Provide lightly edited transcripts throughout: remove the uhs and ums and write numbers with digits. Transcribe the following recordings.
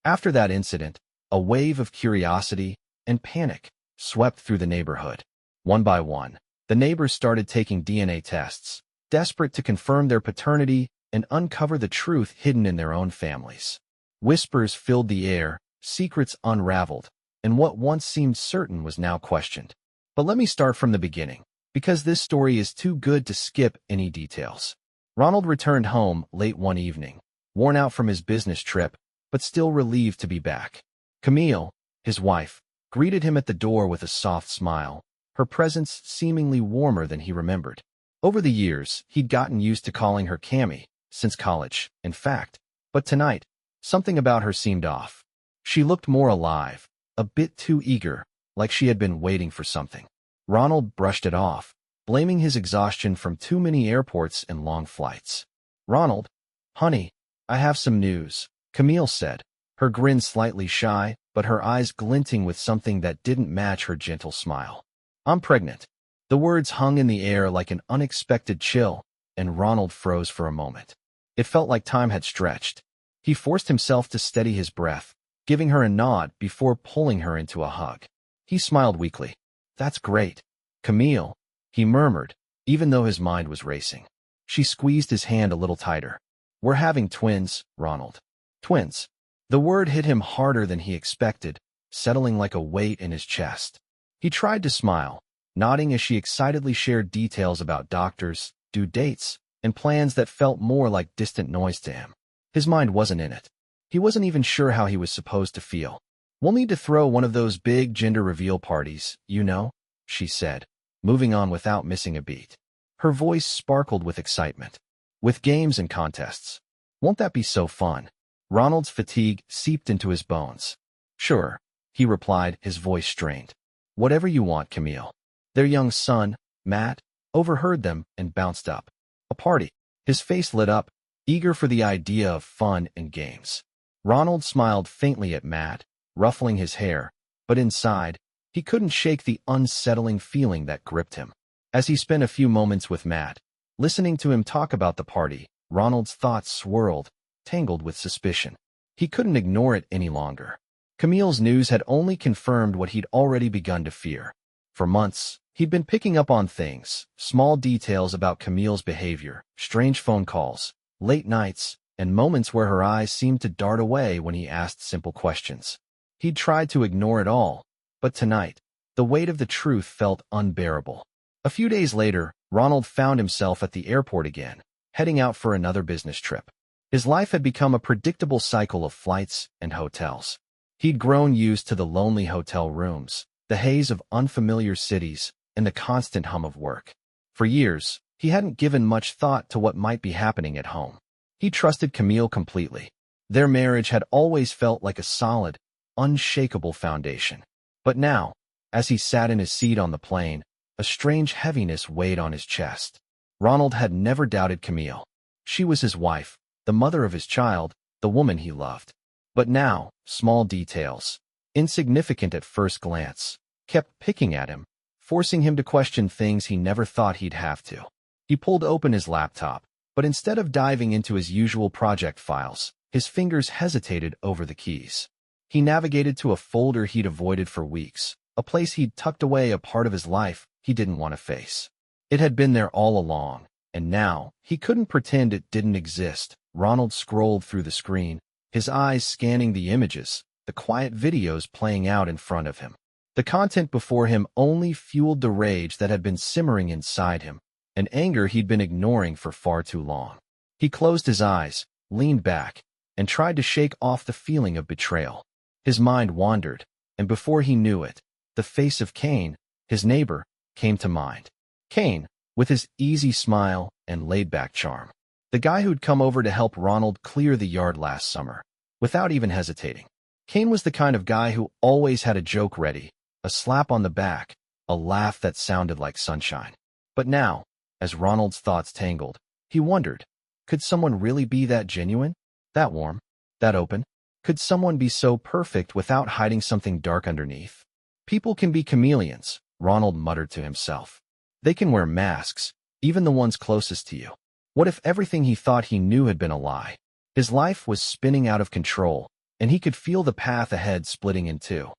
After that incident, a wave of curiosity and panic swept through the neighborhood. One by one, the neighbors started taking DNA tests, desperate to confirm their paternity and uncover the truth hidden in their own families. Whispers filled the air, secrets unraveled, and what once seemed certain was now questioned. But let me start from the beginning, because this story is too good to skip any details. Ronald returned home late one evening, worn out from his business trip, but still relieved to be back. Camille, his wife, greeted him at the door with a soft smile, her presence seemingly warmer than he remembered. Over the years, he'd gotten used to calling her Cammy, since college, in fact, but tonight, something about her seemed off. She looked more alive, a bit too eager, like she had been waiting for something. Ronald brushed it off, blaming his exhaustion from too many airports and long flights. "Ronald, honey, I have some news," Camille said, her grin slightly shy, but her eyes glinting with something that didn't match her gentle smile. "I'm pregnant." The words hung in the air like an unexpected chill, and Ronald froze for a moment. It felt like time had stretched. He forced himself to steady his breath, giving her a nod before pulling her into a hug. He smiled weakly. "That's great, Camille," he murmured, even though his mind was racing. She squeezed his hand a little tighter. "We're having twins, Ronald." Twins. The word hit him harder than he expected, settling like a weight in his chest. He tried to smile, nodding as she excitedly shared details about doctors, due dates, and plans that felt more like distant noise to him. His mind wasn't in it. He wasn't even sure how he was supposed to feel. "We'll need to throw one of those big gender reveal parties, you know," she said, moving on without missing a beat. Her voice sparkled with excitement. "With games and contests. Won't that be so fun?" Ronald's fatigue seeped into his bones. "Sure," he replied, his voice strained. "Whatever you want, Camille." Their young son, Matt, overheard them and bounced up. "A party." His face lit up, eager for the idea of fun and games. Ronald smiled faintly at Matt, ruffling his hair, but inside, he couldn't shake the unsettling feeling that gripped him. As he spent a few moments with Matt, listening to him talk about the party, Ronald's thoughts swirled, tangled with suspicion. He couldn't ignore it any longer. Camille's news had only confirmed what he'd already begun to fear. For months, he'd been picking up on things, small details about Camille's behavior, strange phone calls, late nights, and moments where her eyes seemed to dart away when he asked simple questions. He'd tried to ignore it all, but tonight, the weight of the truth felt unbearable. A few days later, Ronald found himself at the airport again, heading out for another business trip. His life had become a predictable cycle of flights and hotels. He'd grown used to the lonely hotel rooms, the haze of unfamiliar cities, and the constant hum of work. For years, he hadn't given much thought to what might be happening at home. He trusted Camille completely. Their marriage had always felt like a solid, unshakable foundation. But now, as he sat in his seat on the plane, a strange heaviness weighed on his chest. Ronald had never doubted Camille. She was his wife, the mother of his child, the woman he loved. But now, small details, insignificant at first glance, kept picking at him, forcing him to question things he never thought he'd have to. He pulled open his laptop, but instead of diving into his usual project files, his fingers hesitated over the keys. He navigated to a folder he'd avoided for weeks, a place he'd tucked away a part of his life he didn't want to face. It had been there all along, and now he couldn't pretend it didn't exist. Ronald scrolled through the screen, his eyes scanning the images, the quiet videos playing out in front of him. The content before him only fueled the rage that had been simmering inside him, an anger he'd been ignoring for far too long. He closed his eyes, leaned back, and tried to shake off the feeling of betrayal. His mind wandered, and before he knew it, the face of Kane, his neighbor, came to mind. Kane, with his easy smile and laid-back charm. The guy who'd come over to help Ronald clear the yard last summer, without even hesitating. Kane was the kind of guy who always had a joke ready, a slap on the back, a laugh that sounded like sunshine. But now, as Ronald's thoughts tangled, he wondered, could someone really be that genuine, that warm, that open? Could someone be so perfect without hiding something dark underneath? People can be chameleons, Ronald muttered to himself. They can wear masks, even the ones closest to you. What if everything he thought he knew had been a lie? His life was spinning out of control, and he could feel the path ahead splitting in two.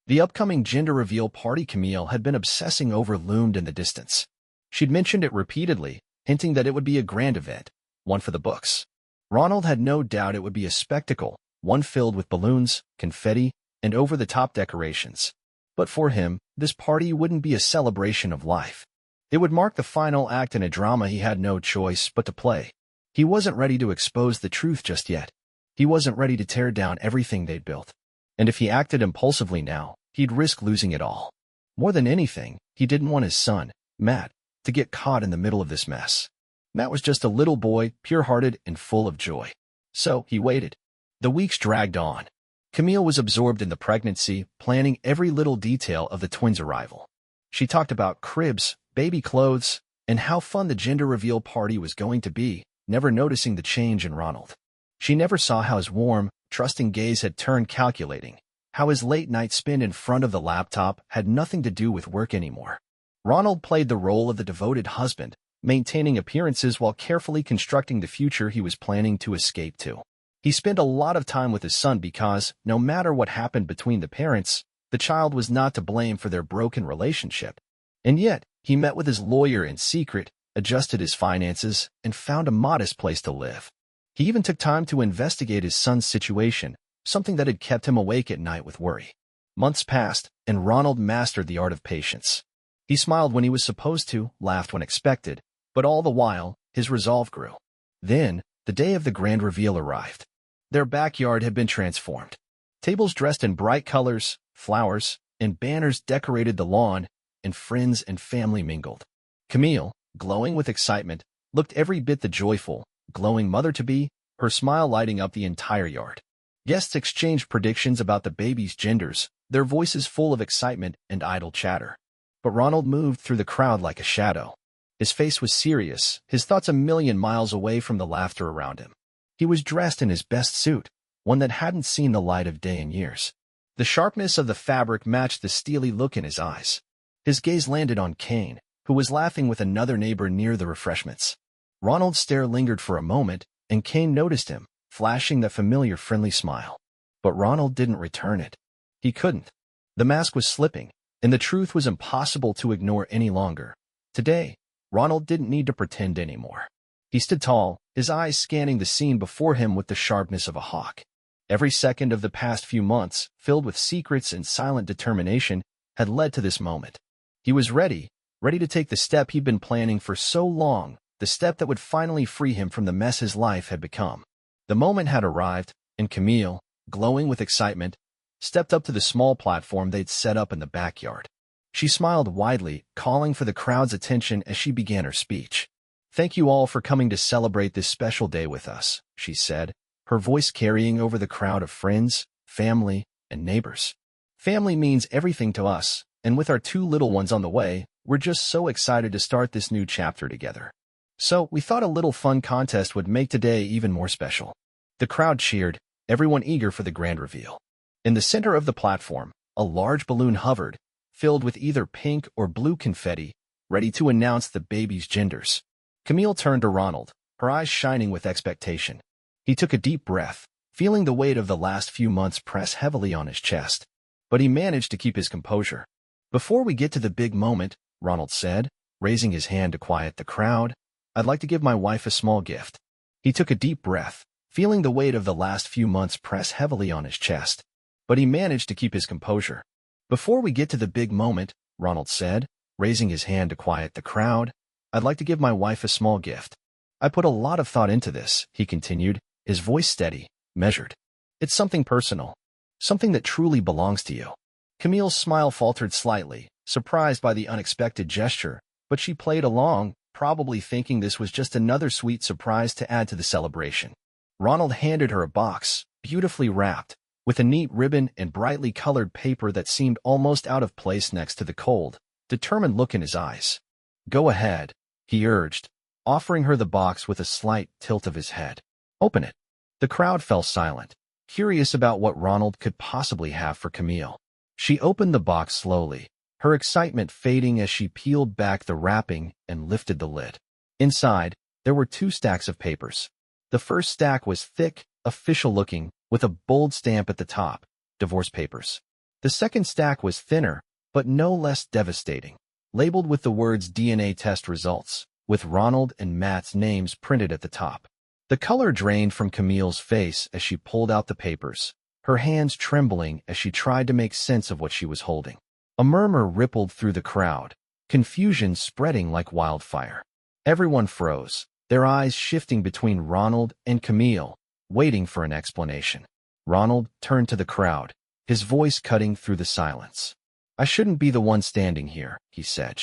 The upcoming gender reveal party Camille had been obsessing over loomed in the distance. She'd mentioned it repeatedly, hinting that it would be a grand event, one for the books. Ronald had no doubt it would be a spectacle, one filled with balloons, confetti, and over-the-top decorations. But for him, this party wouldn't be a celebration of life. It would mark the final act in a drama he had no choice but to play. He wasn't ready to expose the truth just yet. He wasn't ready to tear down everything they'd built. And if he acted impulsively now, he'd risk losing it all. More than anything, he didn't want his son, Matt, to get caught in the middle of this mess. Matt was just a little boy, pure-hearted and full of joy. So he waited. The weeks dragged on. Camille was absorbed in the pregnancy, planning every little detail of the twins' arrival. She talked about cribs, baby clothes, and how fun the gender reveal party was going to be, never noticing the change in Ronald. She never saw how his warm, trusting gaze had turned calculating, how his late-night spin in front of the laptop had nothing to do with work anymore. Ronald played the role of the devoted husband, maintaining appearances while carefully constructing the future he was planning to escape to. He spent a lot of time with his son because, no matter what happened between the parents, the child was not to blame for their broken relationship. And yet, he met with his lawyer in secret, adjusted his finances, and found a modest place to live. He even took time to investigate his son's situation, something that had kept him awake at night with worry. Months passed, and Ronald mastered the art of patience. He smiled when he was supposed to, laughed when expected, but all the while, his resolve grew. Then, the day of the grand reveal arrived. Their backyard had been transformed. Tables dressed in bright colors, flowers, and banners decorated the lawn, and friends and family mingled. Camille, glowing with excitement, looked every bit the joyful, glowing mother-to-be, her smile lighting up the entire yard. Guests exchanged predictions about the baby's genders, their voices full of excitement and idle chatter. But Ronald moved through the crowd like a shadow. His face was serious, his thoughts a million miles away from the laughter around him. He was dressed in his best suit, one that hadn't seen the light of day in years. The sharpness of the fabric matched the steely look in his eyes. His gaze landed on Kane, who was laughing with another neighbor near the refreshments. Ronald's stare lingered for a moment, and Kane noticed him, flashing that familiar friendly smile. But Ronald didn't return it. He couldn't. The mask was slipping, and the truth was impossible to ignore any longer. Today, Ronald didn't need to pretend anymore. He stood tall, his eyes scanning the scene before him with the sharpness of a hawk. Every second of the past few months, filled with secrets and silent determination, had led to this moment. He was ready to take the step he'd been planning for so long, the step that would finally free him from the mess his life had become. The moment had arrived, and Camille, glowing with excitement, stepped up to the small platform they'd set up in the backyard. She smiled widely, calling for the crowd's attention as she began her speech. "Thank you all for coming to celebrate this special day with us," she said, her voice carrying over the crowd of friends, family, and neighbors. "Family means everything to us, and with our two little ones on the way, we're just so excited to start this new chapter together. So we thought a little fun contest would make today even more special." The crowd cheered, everyone eager for the grand reveal. In the center of the platform, a large balloon hovered, filled with either pink or blue confetti, ready to announce the baby's genders. Camille turned to Ronald, her eyes shining with expectation. He took a deep breath, feeling the weight of the last few months press heavily on his chest. But he managed to keep his composure. "Before we get to the big moment," Ronald said, raising his hand to quiet the crowd, "I'd like to give my wife a small gift." He took a deep breath, feeling the weight of the last few months press heavily on his chest. But he managed to keep his composure. "Before we get to the big moment," Ronald said, raising his hand to quiet the crowd, "I'd like to give my wife a small gift. I put a lot of thought into this," he continued, his voice steady, measured. "It's something personal, something that truly belongs to you." Camille's smile faltered slightly, surprised by the unexpected gesture, but she played along, probably thinking this was just another sweet surprise to add to the celebration. Ronald handed her a box, beautifully wrapped, with a neat ribbon and brightly colored paper that seemed almost out of place next to the cold, determined look in his eyes. "Go ahead," he urged, offering her the box with a slight tilt of his head. "Open it." The crowd fell silent, curious about what Ronald could possibly have for Camille. She opened the box slowly, her excitement fading as she peeled back the wrapping and lifted the lid. Inside, there were two stacks of papers. The first stack was thick, official-looking, with a bold stamp at the top, divorce papers. The second stack was thinner, but no less devastating, labeled with the words DNA test results, with Ronald and Matt's names printed at the top. The color drained from Camille's face as she pulled out the papers, her hands trembling as she tried to make sense of what she was holding. A murmur rippled through the crowd, confusion spreading like wildfire. Everyone froze, their eyes shifting between Ronald and Camille, waiting for an explanation. Ronald turned to the crowd, his voice cutting through the silence. "I shouldn't be the one standing here," he said.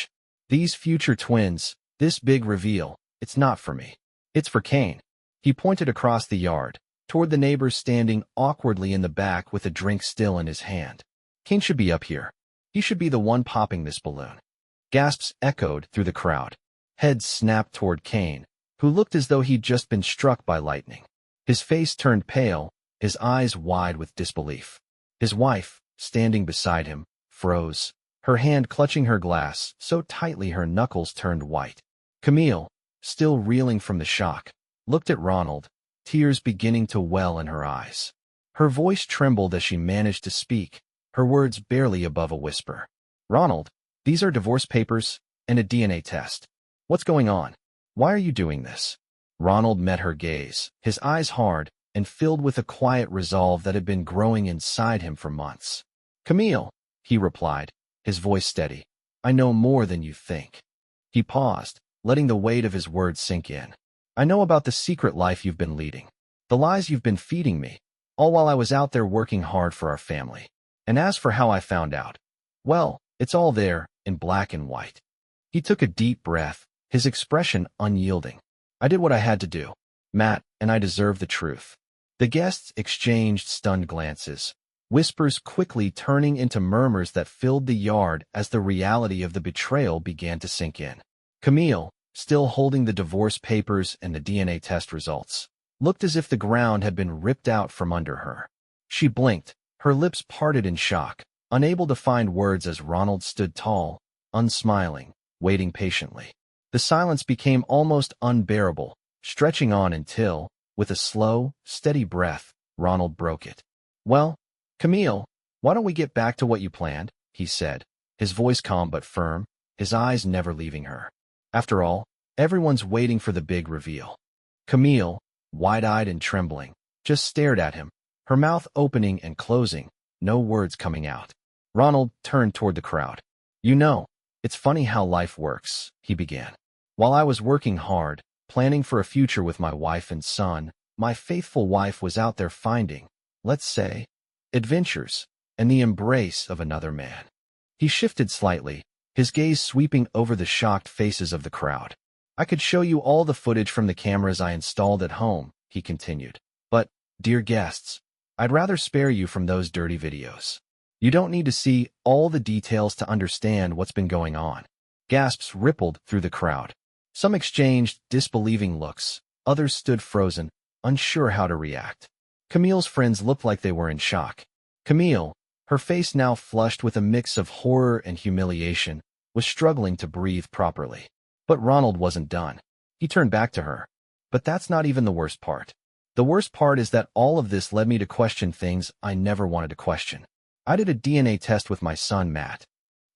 "These future twins, this big reveal, it's not for me. It's for Kane." He pointed across the yard, toward the neighbors standing awkwardly in the back with a drink still in his hand. "Kane should be up here. He should be the one popping this balloon." Gasps echoed through the crowd. Heads snapped toward Kane, who looked as though he'd just been struck by lightning. His face turned pale, his eyes wide with disbelief. His wife, standing beside him, froze, her hand clutching her glass so tightly her knuckles turned white. Camille, still reeling from the shock, looked at Ronald, tears beginning to well in her eyes. Her voice trembled as she managed to speak, her words barely above a whisper. "Ronald, these are divorce papers and a DNA test. What's going on? Why are you doing this?" Ronald met her gaze, his eyes hard and filled with a quiet resolve that had been growing inside him for months. "Camille," he replied, his voice steady, "I know more than you think." He paused, letting the weight of his words sink in. "I know about the secret life you've been leading, the lies you've been feeding me, all while I was out there working hard for our family. And as for how I found out, well, it's all there, in black and white." He took a deep breath, his expression unyielding. "I did what I had to do, Matt, and I deserve the truth." The guests exchanged stunned glances, whispers quickly turning into murmurs that filled the yard as the reality of the betrayal began to sink in. Camille, still holding the divorce papers and the DNA test results, looked as if the ground had been ripped out from under her. She blinked, her lips parted in shock, unable to find words as Ronald stood tall, unsmiling, waiting patiently. The silence became almost unbearable, stretching on until, with a slow, steady breath, Ronald broke it. "Well, Camille, why don't we get back to what you planned?" he said, his voice calm but firm, his eyes never leaving her. "After all, everyone's waiting for the big reveal." Camille, wide-eyed and trembling, just stared at him, her mouth opening and closing, no words coming out. Ronald turned toward the crowd. "You know, it's funny how life works," he began. "While I was working hard, planning for a future with my wife and son, my faithful wife was out there finding, let's say, adventures, and the embrace of another man." He shifted slightly, his gaze sweeping over the shocked faces of the crowd. "I could show you all the footage from the cameras I installed at home," he continued. "But, dear guests, I'd rather spare you from those dirty videos. You don't need to see all the details to understand what's been going on." Gasps rippled through the crowd. Some exchanged disbelieving looks, others stood frozen, unsure how to react. Camille's friends looked like they were in shock. Camille, her face now flushed with a mix of horror and humiliation, was struggling to breathe properly. But Ronald wasn't done. He turned back to her. "But that's not even the worst part. The worst part is that all of this led me to question things I never wanted to question. I did a DNA test with my son, Matt."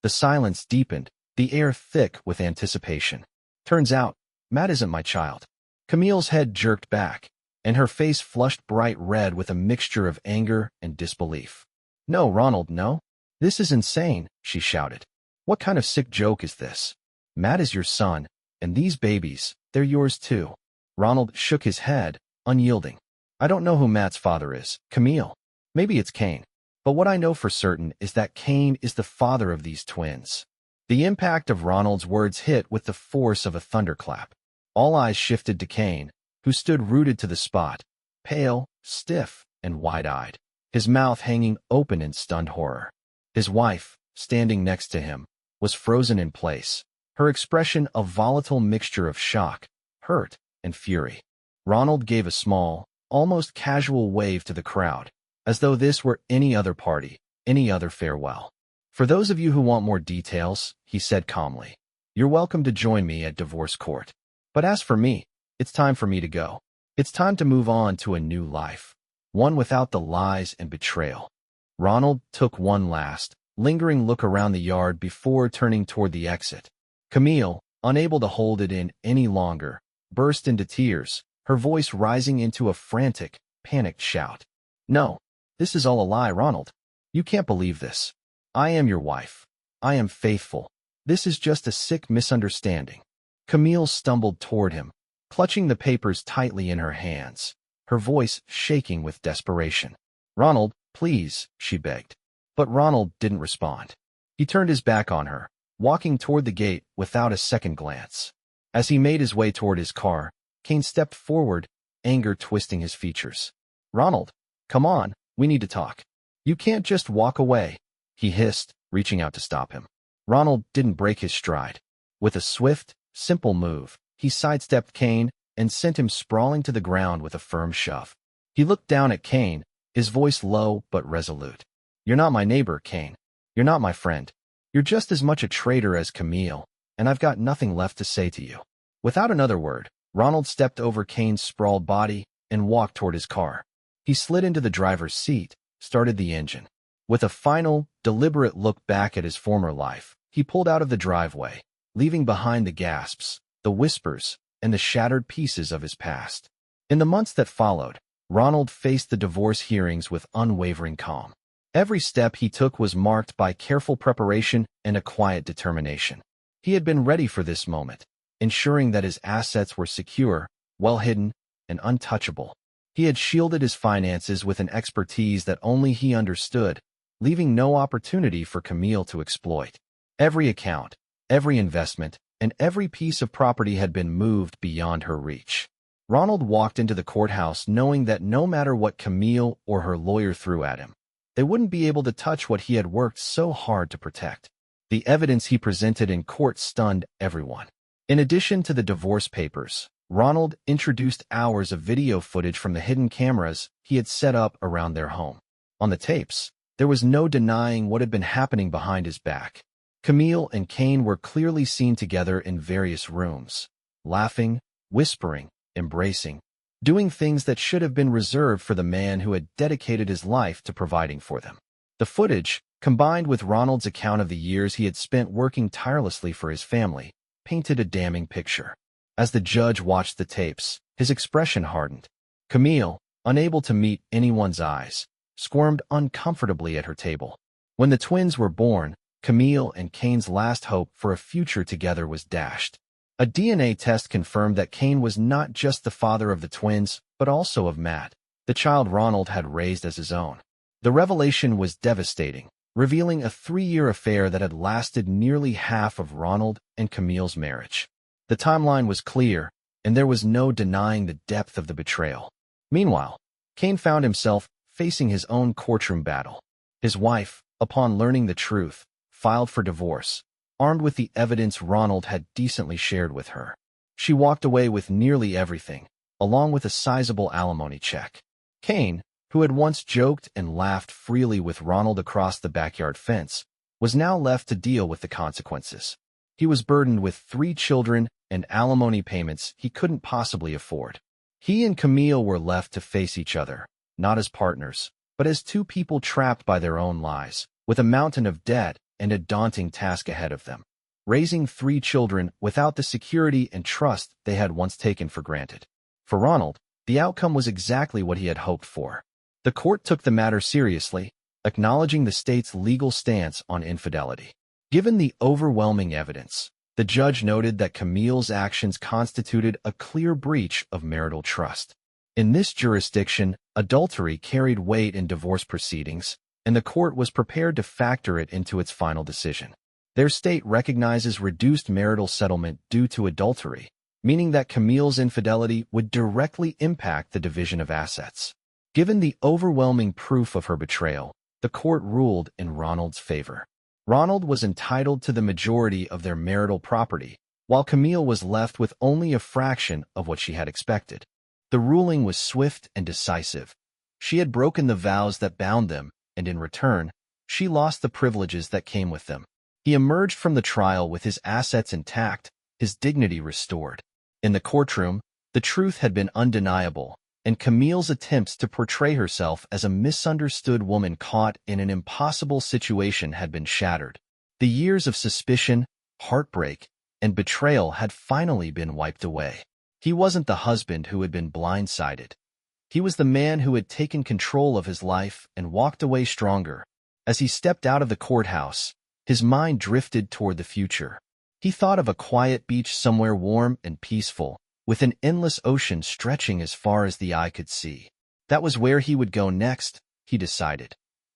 The silence deepened, the air thick with anticipation. "Turns out, Matt isn't my child." Camille's head jerked back, and her face flushed bright red with a mixture of anger and disbelief. "No, Ronald, no. This is insane," she shouted. "What kind of sick joke is this? Matt is your son, and these babies, they're yours too." Ronald shook his head, unyielding. "I don't know who Matt's father is, Camille. Maybe it's Kane. But what I know for certain is that Kane is the father of these twins." The impact of Ronald's words hit with the force of a thunderclap. All eyes shifted to Kane, who stood rooted to the spot, pale, stiff, and wide-eyed, his mouth hanging open in stunned horror. His wife, standing next to him, was frozen in place, her expression a volatile mixture of shock, hurt, and fury. Ronald gave a small, almost casual wave to the crowd, as though this were any other party, any other farewell. "For those of you who want more details," he said calmly, "you're welcome to join me at divorce court. But as for me, it's time for me to go." It's time to move on to a new life, one without the lies and betrayal. Ronald took one last, lingering look around the yard before turning toward the exit. Camille, unable to hold it in any longer, burst into tears, her voice rising into a frantic, panicked shout. "No, this is all a lie, Ronald. You can't believe this. I am your wife. I am faithful. This is just a sick misunderstanding." Camille stumbled toward him, clutching the papers tightly in her hands, her voice shaking with desperation. "Ronald, please," she begged. But Ronald didn't respond. He turned his back on her, walking toward the gate without a second glance. As he made his way toward his car, Kane stepped forward, anger twisting his features. "Ronald, come on, we need to talk. You can't just walk away," he hissed, reaching out to stop him. Ronald didn't break his stride. With a swift, simple move, he sidestepped Kane and sent him sprawling to the ground with a firm shove. He looked down at Kane, his voice low but resolute. "You're not my neighbor, Kane. You're not my friend. You're just as much a traitor as Camille, and I've got nothing left to say to you." Without another word, Ronald stepped over Kane's sprawled body and walked toward his car. He slid into the driver's seat, started the engine. With a final, deliberate look back at his former life, he pulled out of the driveway, leaving behind the gasps, the whispers, and the shattered pieces of his past. In the months that followed, Ronald faced the divorce hearings with unwavering calm. Every step he took was marked by careful preparation and a quiet determination. He had been ready for this moment, ensuring that his assets were secure, well hidden, and untouchable. He had shielded his finances with an expertise that only he understood, leaving no opportunity for Camille to exploit. Every account, every investment, and every piece of property had been moved beyond her reach. Ronald walked into the courthouse knowing that no matter what Camille or her lawyer threw at him, they wouldn't be able to touch what he had worked so hard to protect. The evidence he presented in court stunned everyone. In addition to the divorce papers, Ronald introduced hours of video footage from the hidden cameras he had set up around their home. On the tapes, there was no denying what had been happening behind his back. Camille and Kane were clearly seen together in various rooms, laughing, whispering, embracing, doing things that should have been reserved for the man who had dedicated his life to providing for them. The footage, combined with Ronald's account of the years he had spent working tirelessly for his family, painted a damning picture. As the judge watched the tapes, his expression hardened. Camille, unable to meet anyone's eyes, squirmed uncomfortably at her table. When the twins were born, Camille and Kane's last hope for a future together was dashed. A DNA test confirmed that Kane was not just the father of the twins, but also of Matt, the child Ronald had raised as his own. The revelation was devastating, revealing a 3-year affair that had lasted nearly half of Ronald and Camille's marriage. The timeline was clear, and there was no denying the depth of the betrayal. Meanwhile, Kane found himself facing his own courtroom battle. His wife, upon learning the truth, filed for divorce, armed with the evidence Ronald had decently shared with her. She walked away with nearly everything, along with a sizable alimony check. Kane, who had once joked and laughed freely with Ronald across the backyard fence, was now left to deal with the consequences. He was burdened with 3 children and alimony payments he couldn't possibly afford. He and Camille were left to face each other, not as partners, but as 2 people trapped by their own lies, with a mountain of debt and a daunting task ahead of them. Raising 3 children without the security and trust they had once taken for granted. For Ronald, the outcome was exactly what he had hoped for. The court took the matter seriously, acknowledging the state's legal stance on infidelity. Given the overwhelming evidence, the judge noted that Camille's actions constituted a clear breach of marital trust. In this jurisdiction, adultery carried weight in divorce proceedings, and the court was prepared to factor it into its final decision. Their state recognizes reduced marital settlement due to adultery, meaning that Camille's infidelity would directly impact the division of assets. Given the overwhelming proof of her betrayal, the court ruled in Ronald's favor. Ronald was entitled to the majority of their marital property, while Camille was left with only a fraction of what she had expected. The ruling was swift and decisive. She had broken the vows that bound them, and in return, she lost the privileges that came with them. He emerged from the trial with his assets intact, his dignity restored. In the courtroom, The truth had been undeniable, and Camille's attempts to portray herself as a misunderstood woman caught in an impossible situation had been shattered. The years of suspicion, heartbreak, and betrayal had finally been wiped away. He wasn't the husband who had been blindsided. He was the man who had taken control of his life and walked away stronger. As he stepped out of the courthouse, his mind drifted toward the future. He thought of a quiet beach somewhere warm and peaceful, with an endless ocean stretching as far as the eye could see. That was where he would go next, he decided.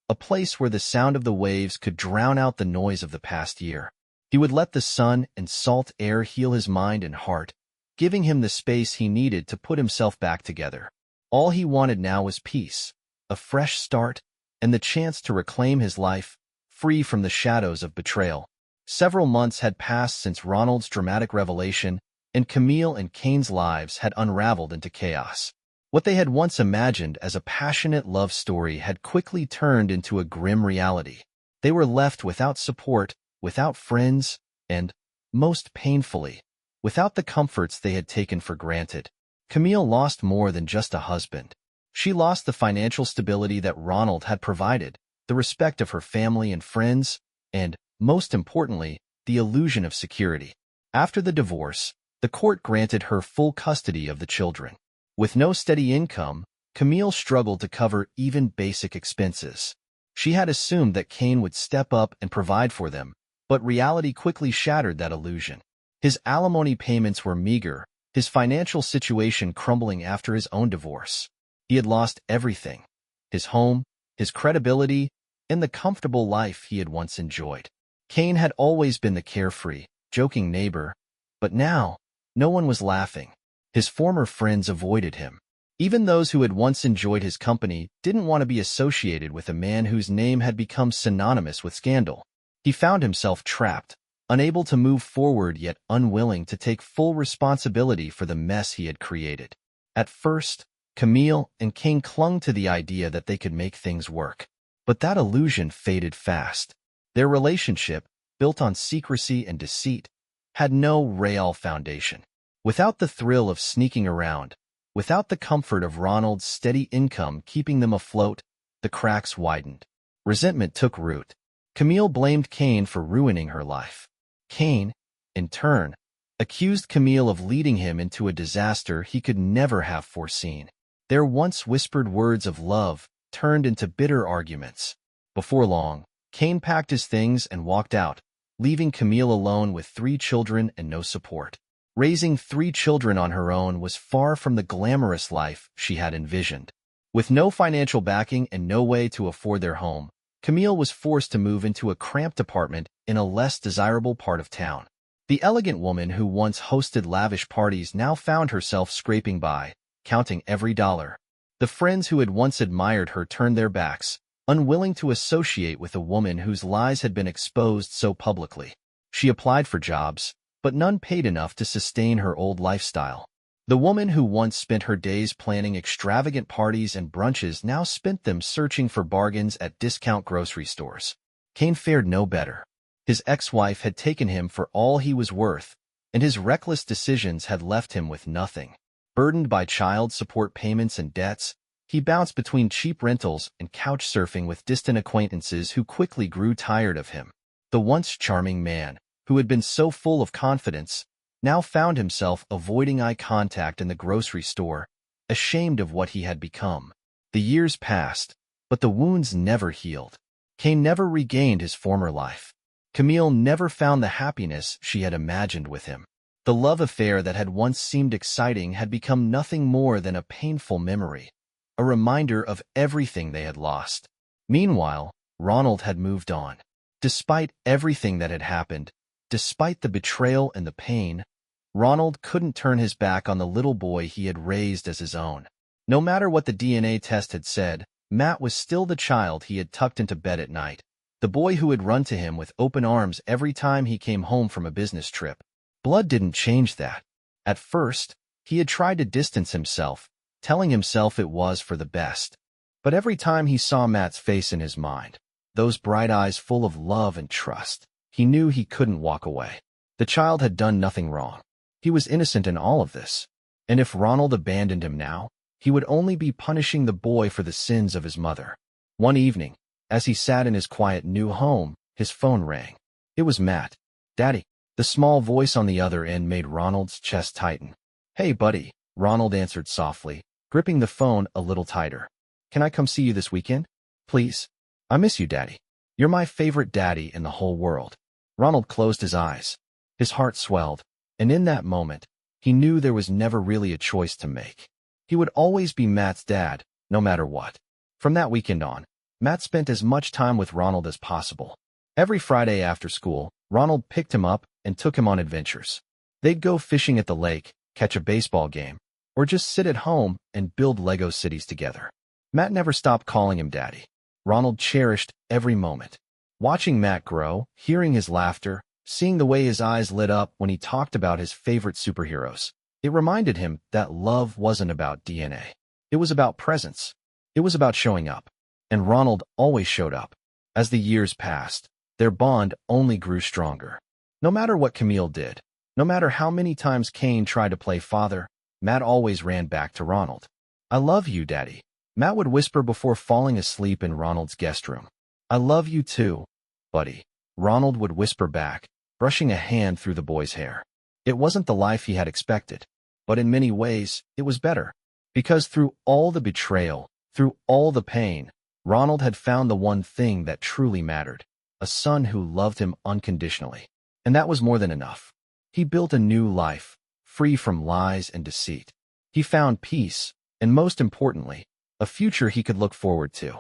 A place where the sound of the waves could drown out the noise of the past year. He would let the sun and salt air heal his mind and heart, giving him the space he needed to put himself back together. All he wanted now was peace, a fresh start, and the chance to reclaim his life, free from the shadows of betrayal. Several months had passed since Ronald's dramatic revelation, and Camille and Kane's lives had unraveled into chaos. What they had once imagined as a passionate love story had quickly turned into a grim reality. They were left without support, without friends, and, most painfully, without the comforts they had taken for granted. Camille lost more than just a husband. She lost the financial stability that Ronald had provided, the respect of her family and friends, and, most importantly, the illusion of security. After the divorce, the court granted her full custody of the children. With no steady income, Camille struggled to cover even basic expenses. She had assumed that Kane would step up and provide for them, but reality quickly shattered that illusion. His alimony payments were meager, his financial situation crumbling after his own divorce. He had lost everything: his home, his credibility, and the comfortable life he had once enjoyed. Kane had always been the carefree, joking neighbor, but now, no one was laughing. His former friends avoided him. Even those who had once enjoyed his company didn't want to be associated with a man whose name had become synonymous with scandal. He found himself trapped, unable to move forward yet unwilling to take full responsibility for the mess he had created. At first, Camille and Kane clung to the idea that they could make things work. But that illusion faded fast. Their relationship, built on secrecy and deceit, had no real foundation. Without the thrill of sneaking around, without the comfort of Ronald's steady income keeping them afloat, the cracks widened. Resentment took root. Camille blamed Kane for ruining her life. Kane, in turn, accused Camille of leading him into a disaster he could never have foreseen. Their once whispered words of love turned into bitter arguments. Before long, Kane packed his things and walked out, leaving Camille alone with 3 children and no support. Raising 3 children on her own was far from the glamorous life she had envisioned. With no financial backing and no way to afford their home, Camille was forced to move into a cramped apartment in a less desirable part of town. The elegant woman who once hosted lavish parties now found herself scraping by, counting every dollar. The friends who had once admired her turned their backs, unwilling to associate with a woman whose lies had been exposed so publicly. She applied for jobs, but none paid enough to sustain her old lifestyle. The woman who once spent her days planning extravagant parties and brunches now spent them searching for bargains at discount grocery stores. Kane fared no better. His ex-wife had taken him for all he was worth, and his reckless decisions had left him with nothing. Burdened by child support payments and debts, he bounced between cheap rentals and couch surfing with distant acquaintances who quickly grew tired of him. The once charming man, who had been so full of confidence, now found himself avoiding eye contact in the grocery store, ashamed of what he had become. The years passed, but the wounds never healed. Kane never regained his former life. Camille never found the happiness she had imagined with him. The love affair that had once seemed exciting had become nothing more than a painful memory, a reminder of everything they had lost. Meanwhile, Ronald had moved on. Despite everything that had happened, despite the betrayal and the pain, Ronald couldn't turn his back on the little boy he had raised as his own. No matter what the DNA test had said, Matt was still the child he had tucked into bed at night, the boy who would run to him with open arms every time he came home from a business trip. Blood didn't change that. At first, he had tried to distance himself, telling himself it was for the best. But every time he saw Matt's face in his mind, those bright eyes full of love and trust, he knew he couldn't walk away. The child had done nothing wrong. He was innocent in all of this. And if Ronald abandoned him now, he would only be punishing the boy for the sins of his mother. One evening, as he sat in his quiet new home, his phone rang. It was Matt. "Daddy." The small voice on the other end made Ronald's chest tighten. "Hey, buddy," Ronald answered softly, gripping the phone a little tighter. "Can I come see you this weekend? Please? I miss you, Daddy. You're my favorite daddy in the whole world." Ronald closed his eyes. His heart swelled, and in that moment, he knew there was never really a choice to make. He would always be Matt's dad, no matter what. From that weekend on, Matt spent as much time with Ronald as possible. Every Friday after school, Ronald picked him up and took him on adventures. They'd go fishing at the lake, catch a baseball game, or just sit at home and build Lego cities together. Matt never stopped calling him Daddy. Ronald cherished every moment. Watching Matt grow, hearing his laughter, seeing the way his eyes lit up when he talked about his favorite superheroes, it reminded him that love wasn't about DNA. It was about presence. It was about showing up. And Ronald always showed up. As the years passed, their bond only grew stronger. No matter what Camille did, no matter how many times Kane tried to play father, Matt always ran back to Ronald. "I love you, Daddy," Matt would whisper before falling asleep in Ronald's guest room. "I love you too, buddy," Ronald would whisper back, brushing a hand through the boy's hair. It wasn't the life he had expected, but in many ways, it was better. Because through all the betrayal, through all the pain, Ronald had found the one thing that truly mattered, a son who loved him unconditionally. And that was more than enough. He built a new life, free from lies and deceit. He found peace, and most importantly, a future he could look forward to.